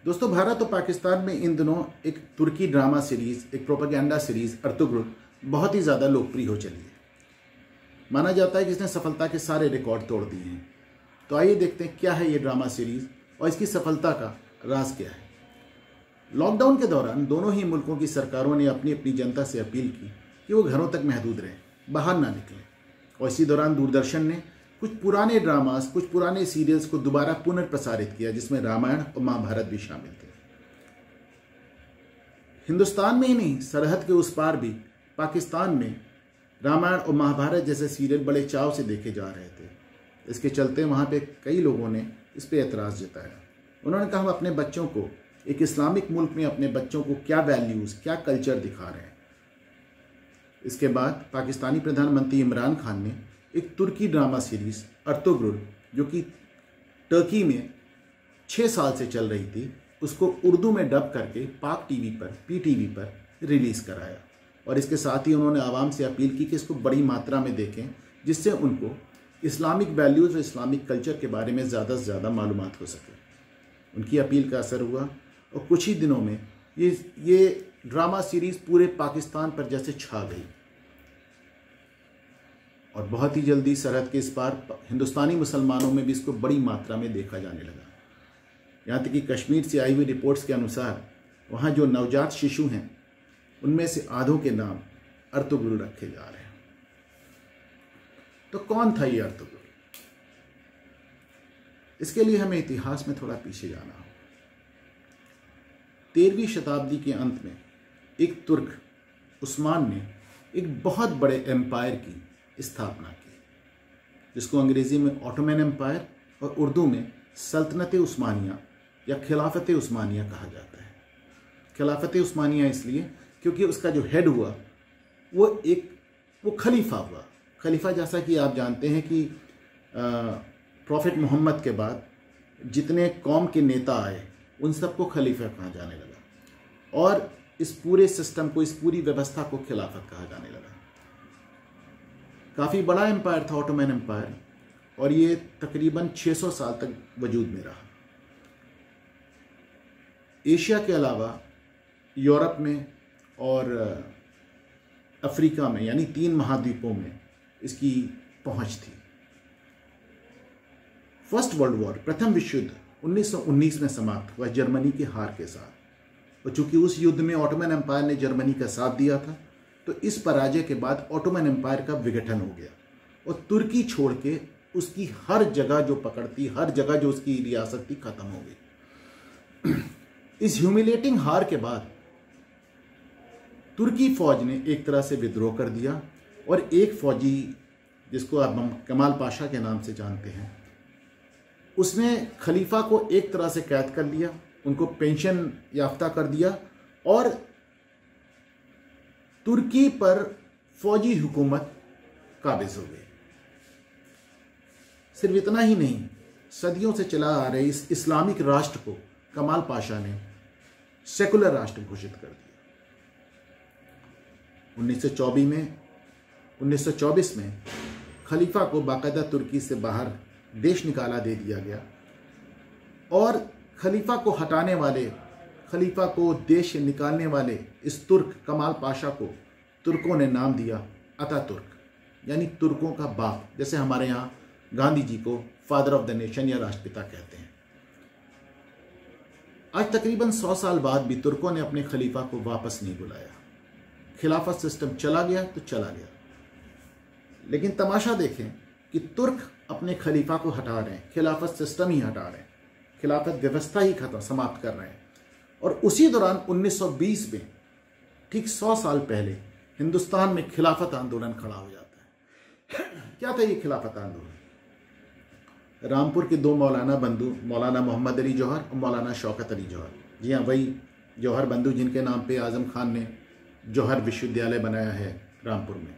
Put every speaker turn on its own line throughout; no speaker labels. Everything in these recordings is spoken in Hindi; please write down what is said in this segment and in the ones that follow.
दोस्तों, भारत और पाकिस्तान में इन दिनों एक तुर्की ड्रामा सीरीज, एक प्रोपेगेंडा सीरीज अर्तुगरुल बहुत ही ज़्यादा लोकप्रिय हो चली है। माना जाता है कि इसने सफलता के सारे रिकॉर्ड तोड़ दिए हैं। तो आइए देखते हैं क्या है ये ड्रामा सीरीज और इसकी सफलता का राज क्या है। लॉकडाउन के दौरान दोनों ही मुल्कों की सरकारों ने अपनी अपनी जनता से अपील की कि वो घरों तक महदूद रहें, बाहर ना निकलें। और इसी दौरान दूरदर्शन ने कुछ पुराने ड्रामास, कुछ पुराने सीरियल्स को दोबारा पुनर्प्रसारित किया, जिसमें रामायण और महाभारत भी शामिल थे। हिंदुस्तान में ही नहीं, सरहद के उस पार भी पाकिस्तान में रामायण और महाभारत जैसे सीरियल बड़े चाव से देखे जा रहे थे। इसके चलते वहाँ पे कई लोगों ने इस पर एतराज़ जताया। उन्होंने कहा, हम अपने बच्चों को, एक इस्लामिक मुल्क में अपने बच्चों को क्या वैल्यूज़, क्या कल्चर दिखा रहे हैं। इसके बाद पाकिस्तानी प्रधानमंत्री इमरान खान ने एक तुर्की ड्रामा सीरीज़ अर्तुगरुल, जो कि टर्की में 6 साल से चल रही थी, उसको उर्दू में डब करके पाक टीवी पर, PTV पर रिलीज़ कराया। और इसके साथ ही उन्होंने आवाम से अपील की कि इसको बड़ी मात्रा में देखें, जिससे उनको इस्लामिक वैल्यूज़ और इस्लामिक कल्चर के बारे में ज़्यादा से ज़्यादा मालूमात हो सके। उनकी अपील का असर हुआ और कुछ ही दिनों में ये ड्रामा सीरीज़ पूरे पाकिस्तान पर जैसे छा गई। और बहुत ही जल्दी सरहद के इस पार हिंदुस्तानी मुसलमानों में भी इसको बड़ी मात्रा में देखा जाने लगा। यहाँ तक कि कश्मीर से आई हुई रिपोर्ट्स के अनुसार वहाँ जो नवजात शिशु हैं, उनमें से आधों के नाम अर्तुगरुल रखे जा रहे हैं। तो कौन था ये अर्तुगरुल? इसके लिए हमें इतिहास में थोड़ा पीछे जाना होगा। 13वीं शताब्दी के अंत में एक तुर्क उस्मान ने एक बहुत बड़े एम्पायर की स्थापना की, जिसको अंग्रेजी में ऑटोमन एम्पायर और उर्दू में सल्तनत उस्मानिया या खिलाफत उस्मानिया कहा जाता है। खिलाफत उस्मानिया इसलिए क्योंकि उसका जो हेड हुआ वो खलीफा हुआ। खलीफा, जैसा कि आप जानते हैं कि प्रॉफिट मोहम्मद के बाद जितने कौम के नेता आए, उन सबको खलीफा कहा जाने लगा और इस पूरे सिस्टम को, इस पूरी व्यवस्था को खिलाफत कहा जाने लगा। काफ़ी बड़ा एम्पायर था ऑटोमन एम्पायर, और ये तकरीबन 600 साल तक वजूद में रहा। एशिया के अलावा यूरोप में और अफ्रीका में, यानी 3 महाद्वीपों में इसकी पहुंच थी। फर्स्ट वर्ल्ड वॉर, प्रथम विश्व युद्ध 1919 में समाप्त हुआ जर्मनी के हार के साथ। और चूंकि उस युद्ध में ऑटोमन एम्पायर ने जर्मनी का साथ दिया था, तो इस पराजय के बाद ऑटोमन एम्पायर का विघटन हो गया और तुर्की छोड़ के उसकी हर जगह जो पकड़ थी, हर जगह जो उसकी रियासत थी, खत्म हो गई। इस ह्यूमिलेटिंग हार के बाद तुर्की फौज ने एक तरह से विद्रोह कर दिया और एक फौजी, जिसको आप कमाल पाशा के नाम से जानते हैं, उसने खलीफा को एक तरह से कैद कर लिया, उनको पेंशन याफ्ता कर दिया और तुर्की पर फौजी हुकूमत काबिज हो गई। सिर्फ इतना ही नहीं, सदियों से चला आ रहे इस इस्लामिक राष्ट्र को कमाल पाशा ने सेकुलर राष्ट्र घोषित कर दिया। 1924 में खलीफा को बाकायदा तुर्की से बाहर देश निकाला दे दिया गया और खलीफा को हटाने वाले, खलीफा को देश से निकालने वाले इस तुर्क कमाल पाशा को तुर्कों ने नाम दिया अतातुर्क, यानी तुर्कों का बाप। जैसे हमारे यहाँ गांधी जी को फादर ऑफ द नेशन या राष्ट्रपिता कहते हैं। आज तकरीबन 100 साल बाद भी तुर्कों ने अपने खलीफा को वापस नहीं बुलाया। खिलाफत सिस्टम चला गया तो चला गया। लेकिन तमाशा देखें कि तुर्क अपने खलीफा को हटा रहे हैं, खिलाफत सिस्टम ही हटा रहे हैं, खिलाफत व्यवस्था ही समाप्त कर रहे हैं। और उसी दौरान 1920 में, ठीक 100 साल पहले, हिंदुस्तान में खिलाफत आंदोलन खड़ा हो जाता है। क्या था ये खिलाफत आंदोलन? रामपुर के 2 मौलाना बंधु, मौलाना मोहम्मद अली जौहर और मौलाना शौकत अली जौहर, जी हाँ, वही जौहर बंधु जिनके नाम पे आजम खान ने जौहर विश्वविद्यालय बनाया है रामपुर में।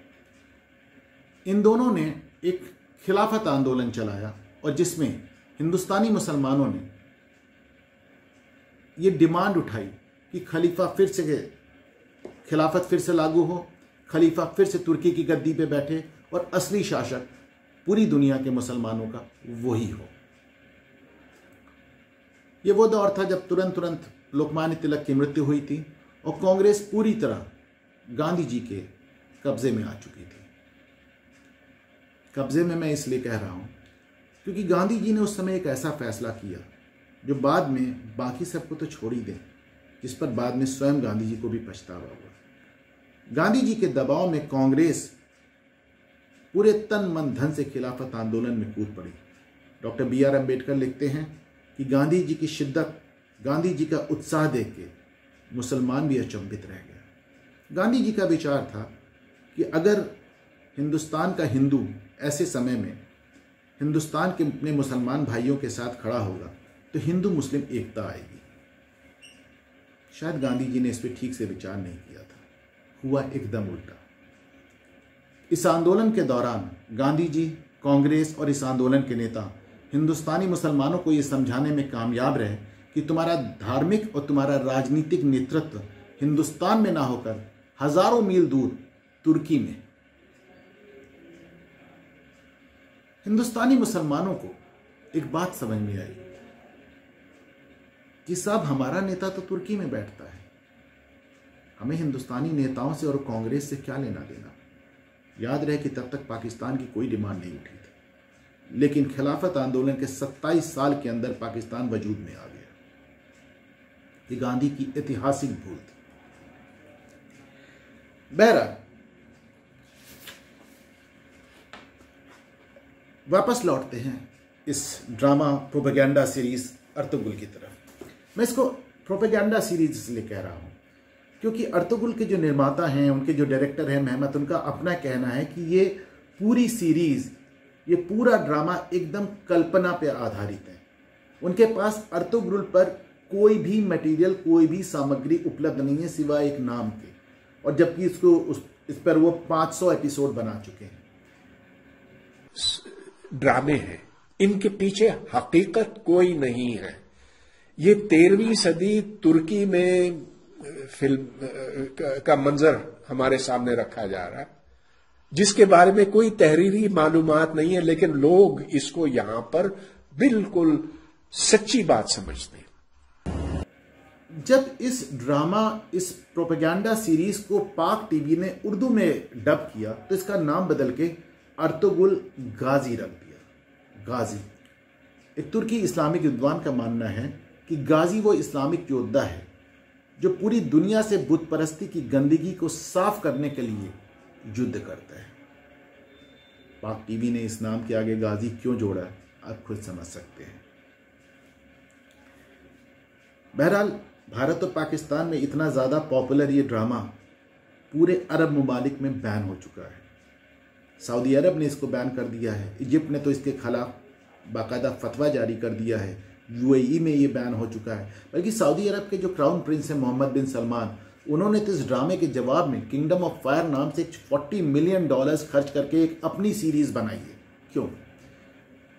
इन दोनों ने एक खिलाफत आंदोलन चलाया और जिसमें हिंदुस्तानी मुसलमानों ने ये डिमांड उठाई कि खलीफा फिर से, खिलाफत फिर से लागू हो, खलीफा फिर से तुर्की की गद्दी पे बैठे और असली शासक पूरी दुनिया के मुसलमानों का वही हो। ये वो दौर था जब तुरंत तुरंत लोकमान्य तिलक की मृत्यु हुई थी और कांग्रेस पूरी तरह गांधी जी के कब्जे में आ चुकी थी। कब्जे में मैं इसलिए कह रहा हूं क्योंकि गांधी जी ने उस समय एक ऐसा फैसला किया जो बाद में बाकी सबको तो छोड़ ही दे, जिस पर बाद में स्वयं गांधी जी को भी पछतावा हुआ। गांधी जी के दबाव में कांग्रेस पूरे तन मन धन से खिलाफत आंदोलन में कूद पड़ी। डॉक्टर BR अम्बेडकर लिखते हैं कि गांधी जी की शिद्दत, गांधी जी का उत्साह देख के मुसलमान भी अचंभित रह गया। गांधी जी का विचार था कि अगर हिंदुस्तान का हिंदू ऐसे समय में हिंदुस्तान के अपने मुसलमान भाइयों के साथ खड़ा होगा तो हिंदू मुस्लिम एकता आएगी। शायद गांधी जी ने इस पर ठीक से विचार नहीं किया था, हुआ एकदम उल्टा। इस आंदोलन के दौरान गांधी जी, कांग्रेस और इस आंदोलन के नेता हिंदुस्तानी मुसलमानों को यह समझाने में कामयाब रहे कि तुम्हारा धार्मिक और तुम्हारा राजनीतिक नेतृत्व हिंदुस्तान में ना होकर हजारों मील दूर तुर्की में। हिंदुस्तानी मुसलमानों को एक बात समझ में आई कि साहब हमारा नेता तो तुर्की में बैठता है, हमें हिंदुस्तानी नेताओं से और कांग्रेस से क्या लेना देना। याद रहे कि तब तक पाकिस्तान की कोई डिमांड नहीं उठी थी, लेकिन खिलाफत आंदोलन के 27 साल के अंदर पाकिस्तान वजूद में आ गया। ये गांधी की ऐतिहासिक भूल थी। बहरहाल वापस लौटते हैं इस ड्रामा प्रोपेगेंडा सीरीज अर्तुगरुल की तरफ। मैं इसको प्रोपेगेंडा सीरीज इसलिए कह रहा हूं क्योंकि अर्तुगरुल के जो निर्माता हैं, उनके जो डायरेक्टर हैं मेहमत, उनका अपना कहना है कि ये पूरी सीरीज, ये पूरा ड्रामा एकदम कल्पना पे आधारित है। उनके पास अर्तुगरुल पर कोई भी मटेरियल, कोई भी सामग्री उपलब्ध नहीं है सिवाय एक नाम के, और जबकि इस पर वो 500 एपिसोड बना चुके हैं।
ड्रामे हैं, इनके पीछे हकीकत कोई नहीं है। ये 13वीं सदी तुर्की में फिल्म का मंजर हमारे सामने रखा जा रहा है, जिसके बारे में कोई तहरीरी मालूमात नहीं है, लेकिन लोग इसको यहां पर बिल्कुल सच्ची बात समझते हैं।
जब इस ड्रामा, इस प्रोपेगेंडा सीरीज को पाक टीवी ने उर्दू में डब किया तो इसका नाम बदल के अर्तुगरुल गाजी रख दिया। गाजी, एक तुर्की इस्लामिक विद्वान का मानना है कि गाजी वो इस्लामिक योद्धा है जो पूरी दुनिया से बुत परस्ती की गंदगी को साफ करने के लिए युद्ध करता है। पाक टीवी ने इस नाम के आगे गाजी क्यों जोड़ा, आप खुद समझ सकते हैं। बहरहाल भारत और पाकिस्तान में इतना ज़्यादा पॉपुलर ये ड्रामा पूरे अरब ममालिक में बैन हो चुका है। सऊदी अरब ने इसको बैन कर दिया है, इजिप्ट ने तो इसके खिलाफ बाकायदा फतवा जारी कर दिया है, UAE में ये बैन हो चुका है। बल्कि सऊदी अरब के जो क्राउन प्रिंस हैं मोहम्मद बिन सलमान, उन्होंने तो इस ड्रामे के जवाब में किंगडम ऑफ फायर नाम से $40 मिलियन खर्च करके एक अपनी सीरीज बनाई है। क्यों?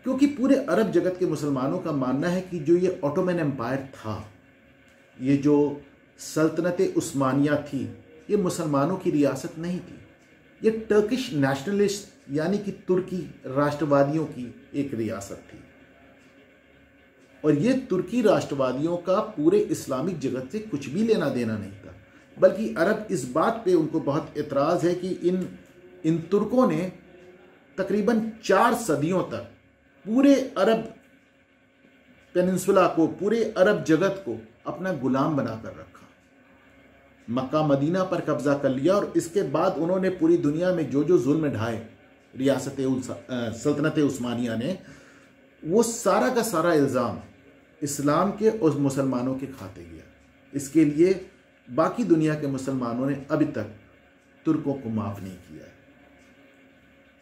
क्योंकि पूरे अरब जगत के मुसलमानों का मानना है कि जो ये ऑटोमन एम्पायर था, ये जो सल्तनत उस्मानिया थी, ये मुसलमानों की रियासत नहीं थी, ये टर्किश नेशनलिस्ट यानी कि तुर्की राष्ट्रवादियों की एक रियासत थी। और ये तुर्की राष्ट्रवादियों का पूरे इस्लामिक जगत से कुछ भी लेना देना नहीं था, बल्कि अरब इस बात पे उनको बहुत एतराज़ है कि इन तुर्कों ने तकरीबन 4 सदियों तक पूरे अरब पेनिनसुला को, पूरे अरब जगत को अपना गुलाम बनाकर रखा, मक्का मदीना पर कब्जा कर लिया, और इसके बाद उन्होंने पूरी दुनिया में जो जो जुल्म ढाए सल्तनत उस्मानिया ने, वो सारा का सारा इल्ज़ाम इस्लाम के और मुसलमानों के खाते गया। इसके लिए बाकी दुनिया के मुसलमानों ने अभी तक तुर्कों को माफ़ नहीं किया है।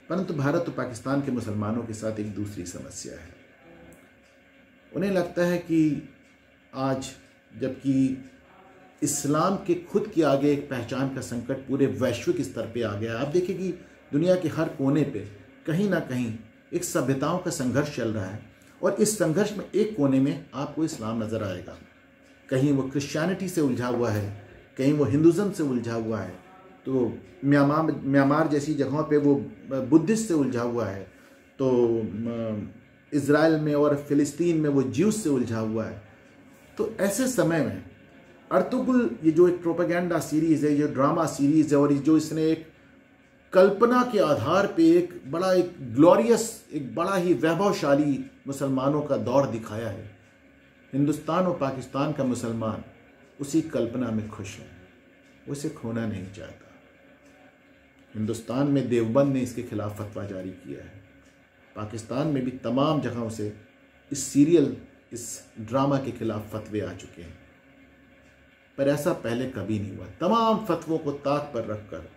परंतु भारत और पाकिस्तान के मुसलमानों के साथ एक दूसरी समस्या है। उन्हें लगता है कि आज जबकि इस्लाम के खुद के आगे एक पहचान का संकट पूरे वैश्विक स्तर पे आ गया, आप देखिए कि दुनिया के हर कोने पे कहीं ना कहीं एक सभ्यताओं का संघर्ष चल रहा है, और इस संघर्ष में एक कोने में आपको इस्लाम नज़र आएगा। कहीं वो क्रिश्चियनिटी से उलझा हुआ है, कहीं वो हिंदुज़म से उलझा हुआ है, तो म्यांमार जैसी जगहों पे वो बुद्धिस्ट से उलझा हुआ है, तो इज़राइल में और फ़िलिस्तीन में वो ज्यूस से उलझा हुआ है, तो ऐसे समय में अर्तुगरुल, ये जो एक प्रोपेगेंडा सीरीज है, ये ड्रामा सीरीज है, और जो इसने एक कल्पना के आधार पे एक ग्लोरियस, एक बड़ा ही वैभवशाली मुसलमानों का दौर दिखाया है, हिंदुस्तान और पाकिस्तान का मुसलमान उसी कल्पना में खुश है, उसे खोना नहीं चाहता। हिंदुस्तान में देवबंद ने इसके खिलाफ फतवा जारी किया है, पाकिस्तान में भी तमाम जगहों से इस सीरियल, इस ड्रामा के खिलाफ फतवे आ चुके हैं, पर ऐसा पहले कभी नहीं हुआ। तमाम फतवों को ताक पर रखकर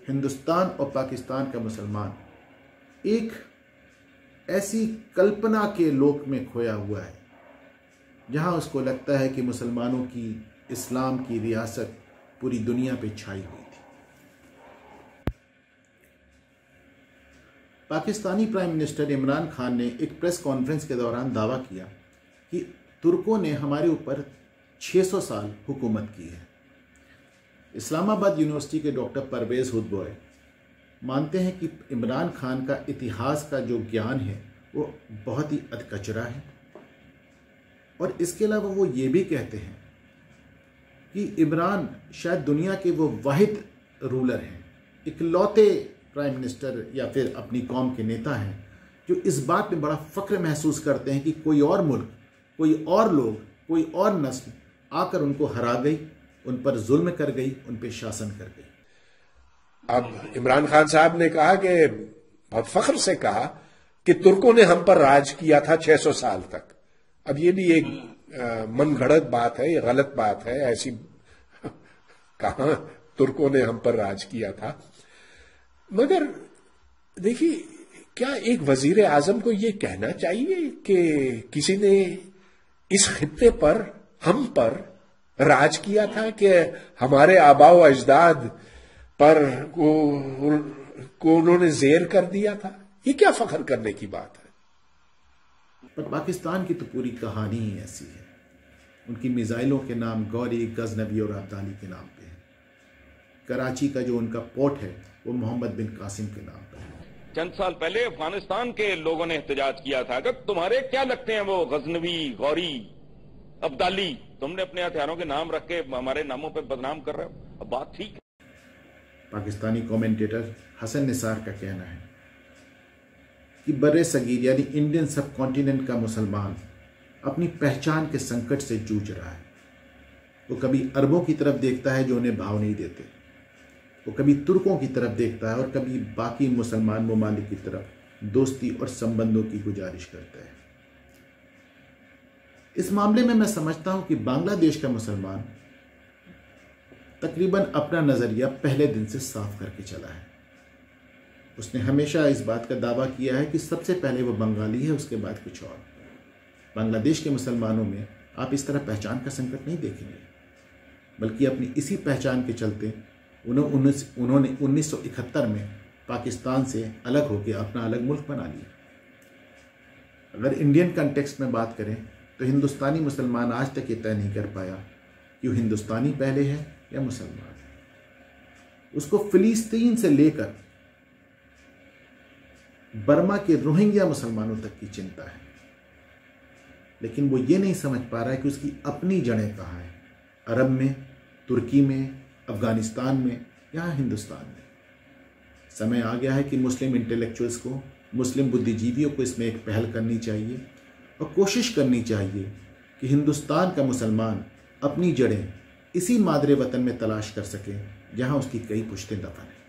हिंदुस्तान और पाकिस्तान का मुसलमान एक ऐसी कल्पना के लोक में खोया हुआ है जहां उसको लगता है कि मुसलमानों की इस्लाम की रियासत पूरी दुनिया पे छाई हुई थी। पाकिस्तानी प्राइम मिनिस्टर इमरान खान ने एक प्रेस कॉन्फ्रेंस के दौरान दावा किया कि तुर्कों ने हमारे ऊपर 600 साल हुकूमत की है। इस्लामाबाद यूनिवर्सिटी के डॉक्टर परवेज हुदबॉय मानते हैं कि इमरान खान का इतिहास का जो ज्ञान है वो बहुत ही अधकचरा है, और इसके अलावा वो ये भी कहते हैं कि इमरान शायद दुनिया के वो वाहिद रूलर हैं, इकलौते प्राइम मिनिस्टर या फिर अपनी कौम के नेता हैं जो इस बात पे बड़ा फख्र महसूस करते हैं कि कोई और मुल्क, कोई और लोग, कोई और नस्ल आकर उनको हरा गई, उन पर जुल्म कर गई, उन पर शासन कर गई।
अब इमरान खान साहब ने कहा कि बहुत फख्र से कहा कि तुर्कों ने हम पर राज किया था 600 साल तक। अब ये भी एक मनगढ़ंत बात है, ये गलत बात है। ऐसी कहां तुर्कों ने हम पर राज किया था। मगर देखिए, क्या एक वजीर आजम को ये कहना चाहिए कि किसी ने इस खित्ते पर, हम पर राज किया था, कि हमारे आबाओ अजदाद पर को उन्होंने जेर कर दिया था? ये क्या फख्र करने की बात है?
पर पाकिस्तान की तो पूरी कहानी ही ऐसी है। उनकी मिसाइलों के नाम गौरी, गजनवी और अब्दाली के नाम पे है। कराची का जो उनका पोर्ट है वो मोहम्मद बिन कासिम के नाम पे है।
चंद साल पहले अफगानिस्तान के लोगों ने एहतजाज किया था कि तुम्हारे क्या लगते हैं वो गजनवी, गौरी, अब्दाली, तुमने अपने हथियारों के नाम रख के हमारे नामों पे बदनाम कर रहे हो। अब बात ठीक है।
पाकिस्तानी कमेंटेटर हसन निसार का कहना है कि बर्रे सगीर यानी इंडियन सब कॉन्टिनेंट का मुसलमान अपनी पहचान के संकट से जूझ रहा है। वो कभी अरबों की तरफ देखता है जो उन्हें भाव नहीं देते, वो कभी तुर्कों की तरफ देखता है और कभी बाकी मुसलमान ममालिक की तरफ दोस्ती और संबंधों की गुजारिश करता है। इस मामले में मैं समझता हूं कि बांग्लादेश का मुसलमान तकरीबन अपना नजरिया पहले दिन से साफ करके चला है। उसने हमेशा इस बात का दावा किया है कि सबसे पहले वो बंगाली है, उसके बाद कुछ और। बांग्लादेश के मुसलमानों में आप इस तरह पहचान का संकट नहीं देखेंगे, बल्कि अपनी इसी पहचान के चलते उन्होंने 1971 में पाकिस्तान से अलग होकर अपना अलग मुल्क बना लिया। अगर इंडियन कंटेक्स्ट में बात करें तो हिंदुस्तानी मुसलमान आज तक ये तय नहीं कर पाया कि वो हिंदुस्तानी पहले है या मुसलमान। उसको फिलिस्तीन से लेकर बर्मा के रोहिंग्या मुसलमानों तक की चिंता है, लेकिन वो ये नहीं समझ पा रहा है कि उसकी अपनी जड़ें कहाँ हैं, अरब में, तुर्की में, अफगानिस्तान में या हिंदुस्तान में। समय आ गया है कि मुस्लिम इंटेलेक्चुअल्स को, मुस्लिम बुद्धिजीवियों को इसमें एक पहल करनी चाहिए और कोशिश करनी चाहिए कि हिंदुस्तान का मुसलमान अपनी जड़ें इसी मादरे वतन में तलाश कर सके जहां उसकी कई पुश्तें दफन हैं।